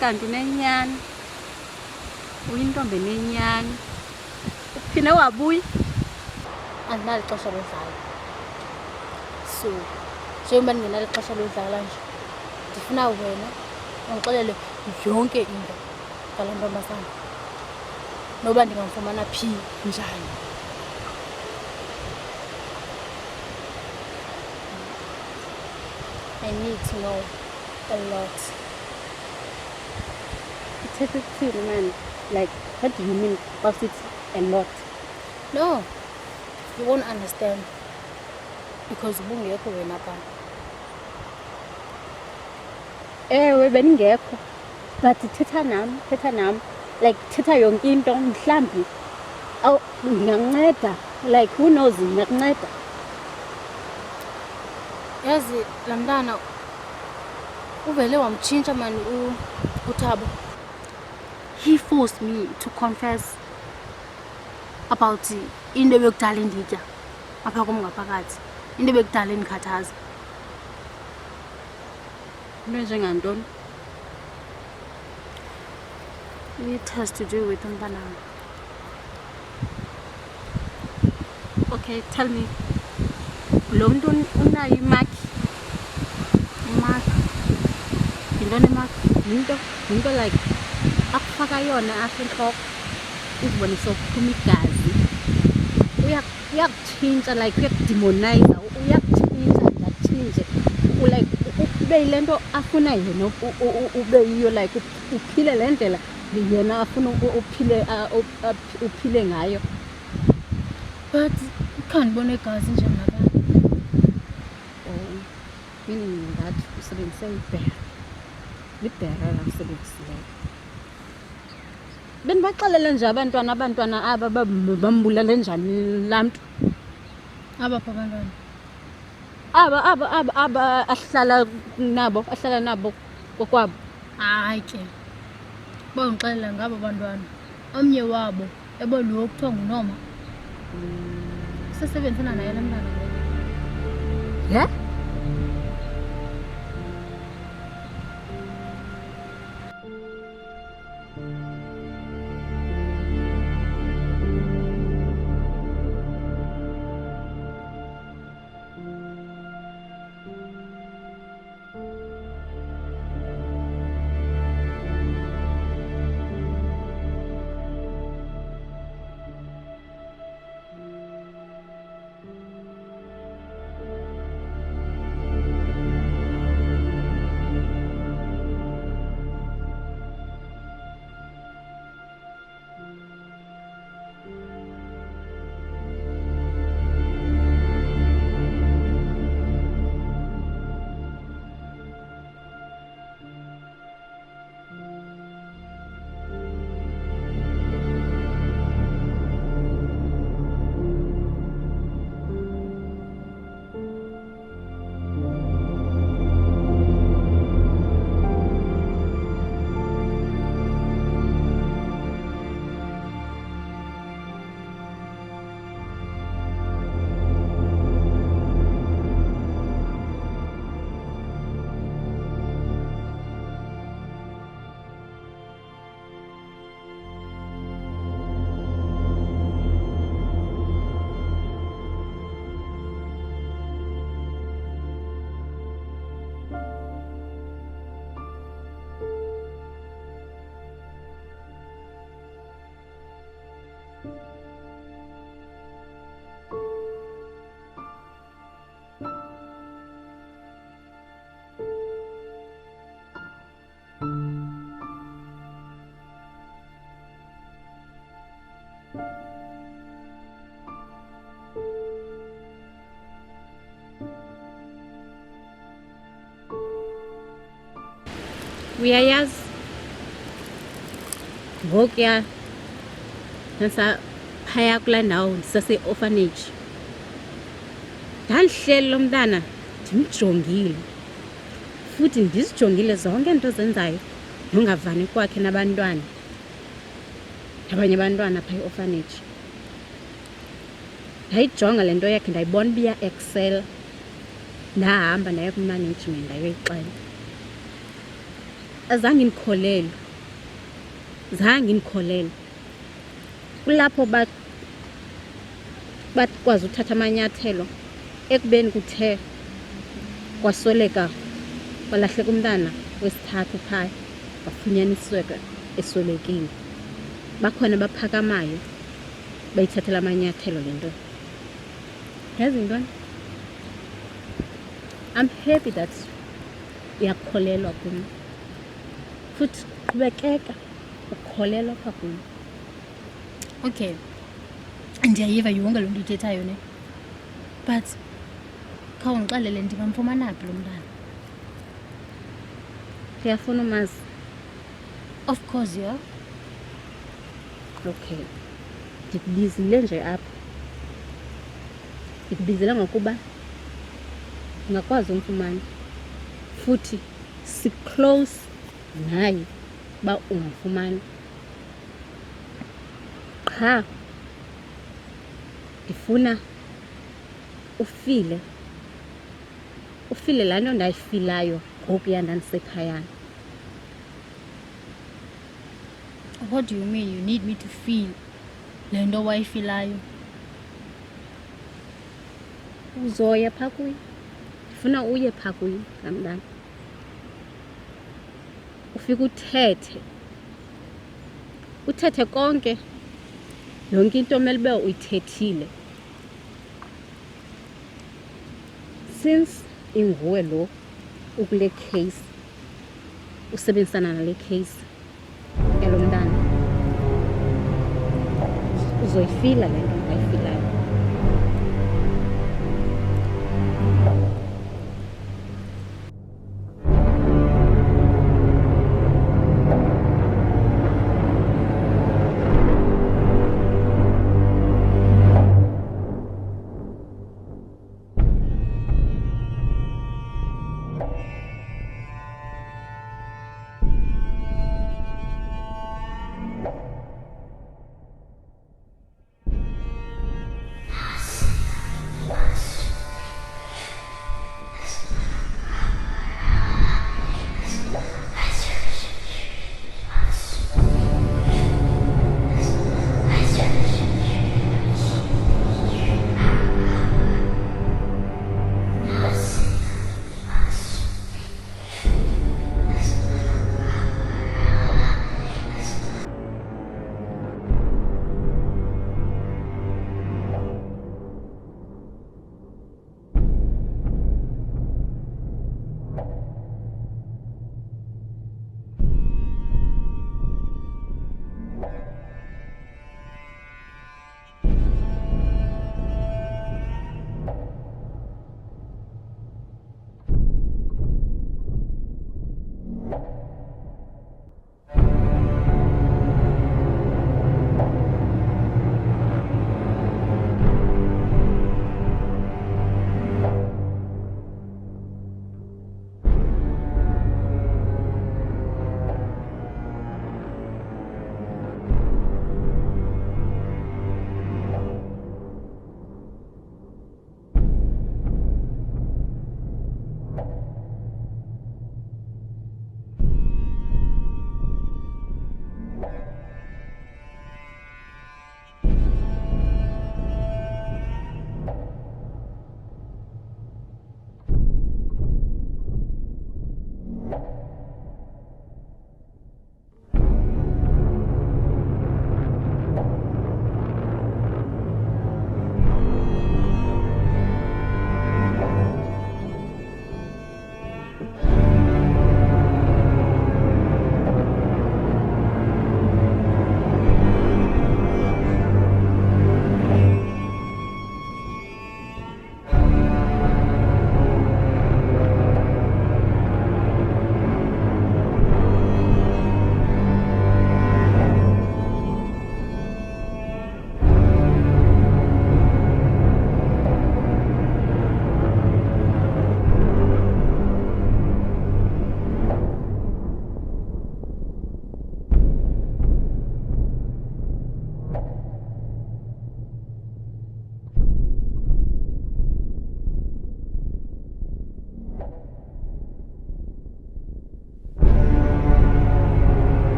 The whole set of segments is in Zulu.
Kanti nenyani uyintombi nenyani uphinde wabuya andinalo ixesha lodlala so njengoba ndingenalo ixesha lodlala nje ndifuna wena ungixelele yonke into ngale ntombazana noba ndingamfumana phi njani. I need to know a lot. Man, like, what do you mean about it a lot? No, you won't understand because bungekho wena pa. Ewe beningekho but thetha nam like thetha yonke into mhlambi aw nginganceda like who knows ngingakunceda. Yazi lamntana uvele wamtshintsha mani uThabo. he forced me to confess about into bekudala inditya apha kum ngaphakathi, into bekudala indikhathaza. Into njengantoni? It has to do with umntanam. Okay, tell me. Lo mntu unayo imakhi. Imakhi. Yintoni imakhi? Yinto like akufaka yona apha entloko uzibone sokuphuma igazi. Uyakutshintsha like uyakudemonize, uyakutshintsha ngatshintshe. Like ube yile nto afuna yena ube yiyo like uphile le ndlela yena afuna uphile ngayo. But ukhandibona igazi njengabantu. Oh, meaning that usebenzise ibhera. Libhera lakusebenzisileyo. Benibaxelele nje abantwana aba bambulale njani laa mntu. Abapha abantwana. Aba ahlala nabo kokwabo. Hayi ke. Bongixelela ngabo abantwana. Omnye wabo eboliwe okuthiwa nguNoma. Sisebenzisana naye lo mntana lo. Yeah? Uyayazi ngokuya nasa phaya kulaa ndawo ndisase-orphanage ndandihleli lo mntana ndimjongile futhi ndizijongile zonke into zenzayo nongavani kwakhe nabanye abantwana phaya e-orphanage. Ndayijonga le nto yakhe ndayibona uba iya-excel. Ndahamba ndaya kumanagement ndayoyixela. Azange ndikholelwe. Kulapho bakwazi uthatha amanyathelo ekubeni kuthe kwasweleka kwalahleka umntana wesithathu phaya wafunyanisweka eswelekile. Bakhona baphakamayo bayithathela amanyathelo le nto. Yazi ntoni? I'm happy that uyakholelwa kum. Futhi qhubekeka ukholelwa apha kum. Okay, ndiyayiva yonke lo nto uthethayo ne, but khawundixelele ndingamfumana phi lo mntana? Uyafuna umazi? Of course, yeah. Okay, ndikubizile nje apha. Ndikubizela ngokuba ungakwazi umfumana futhi si-close naye uba umfumana. qha ndifuna ufile laa nto ndayifilayo ngokuya ndandisekhayana. What do you mean you need me to feel le nto wayifilayo? Uzoya phaa kuye, ndifuna uye phaa kuye kamntana, ufike uthethe konke, yonke into mele ube uyithethile. Since inguwe lo ukule case, usebenzisana nale case yalo mntana, uzoyifila le nto ndayifilayo.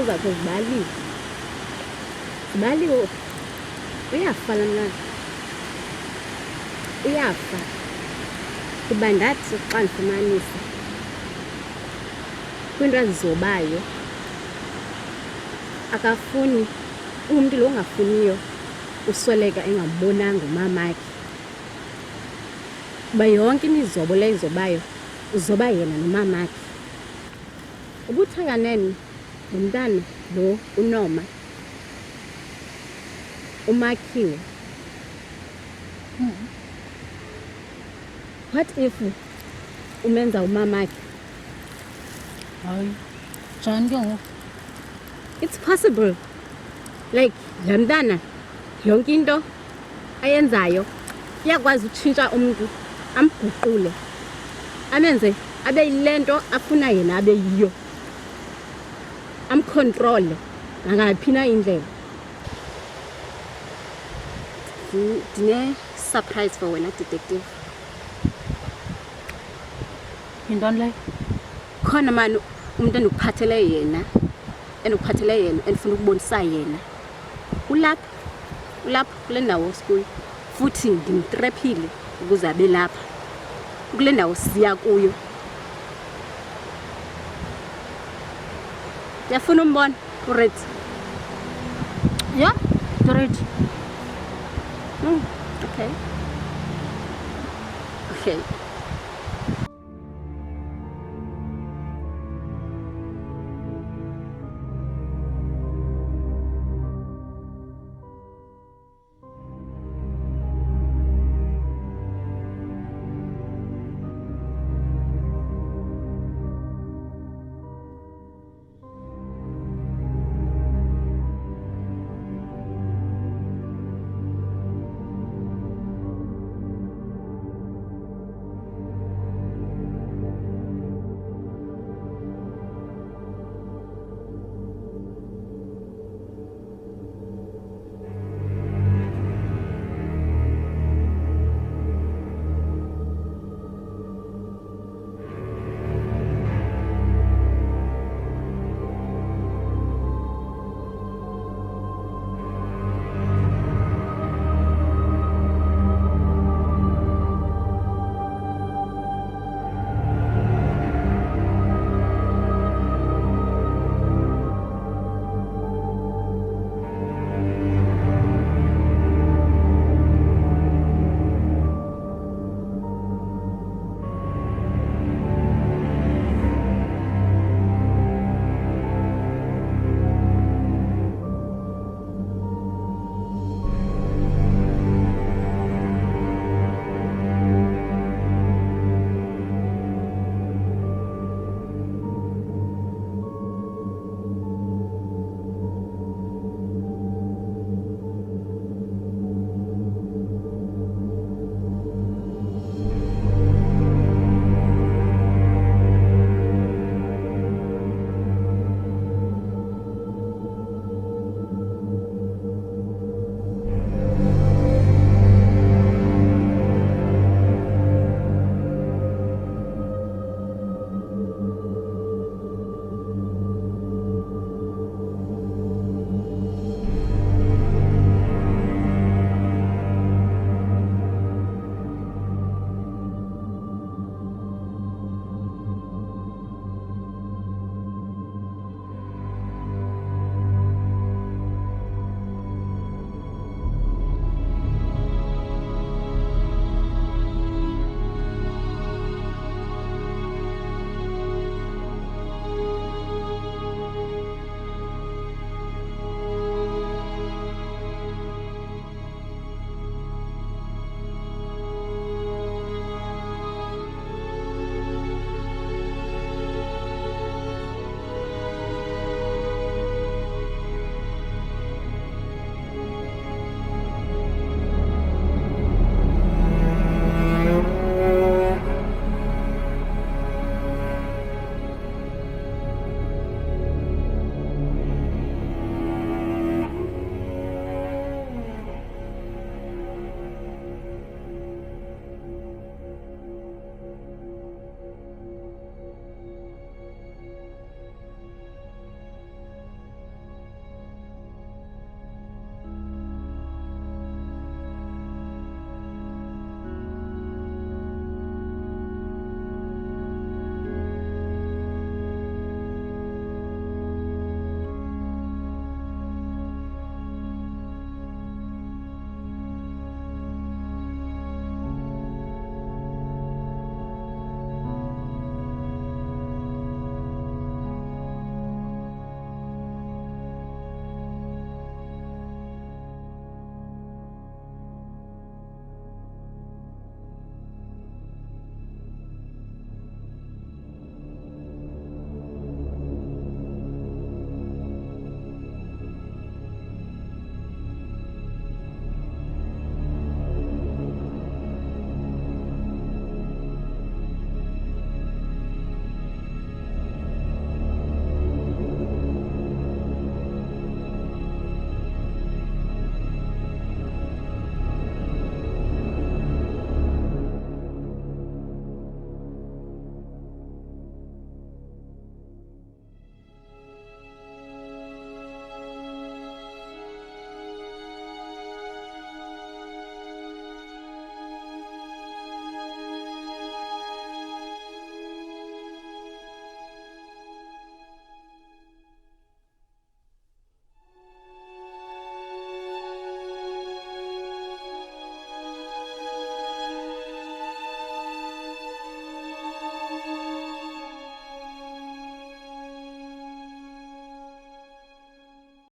zakhe zibaliwe uyafa la mntana, uyafa kuba ndathi xa ndifumanisa kwinto azizobayo akafuni umntu lo ungafuniyo usweleka engambonanga umamakhe, kuba yonke imizobo le izobayo uzoba yena nomamakhe. Ubuthanganene nomntana lo uNoma umakhiwe. What if umenza umamakhe? Hayi, njani ke ngoku? It's possible. Like la mntana yonke into ayenzayo iyakwazi utshintsha umntu amguqule amenze abe yilento afuna yena abe yiyo, amcontrol ngangaphi na indlela. Ndine surprise for wena detective. Yintoni leyo? Khona mani umuntu endikuphathele yena endifuna ukubonisa yena ulapha kule ndawo school, futhi ndimtrephile ukuze abe lapha kule ndawo siya kuyo. Ndiyafuna umbona uready. Yeah, ready. Okay.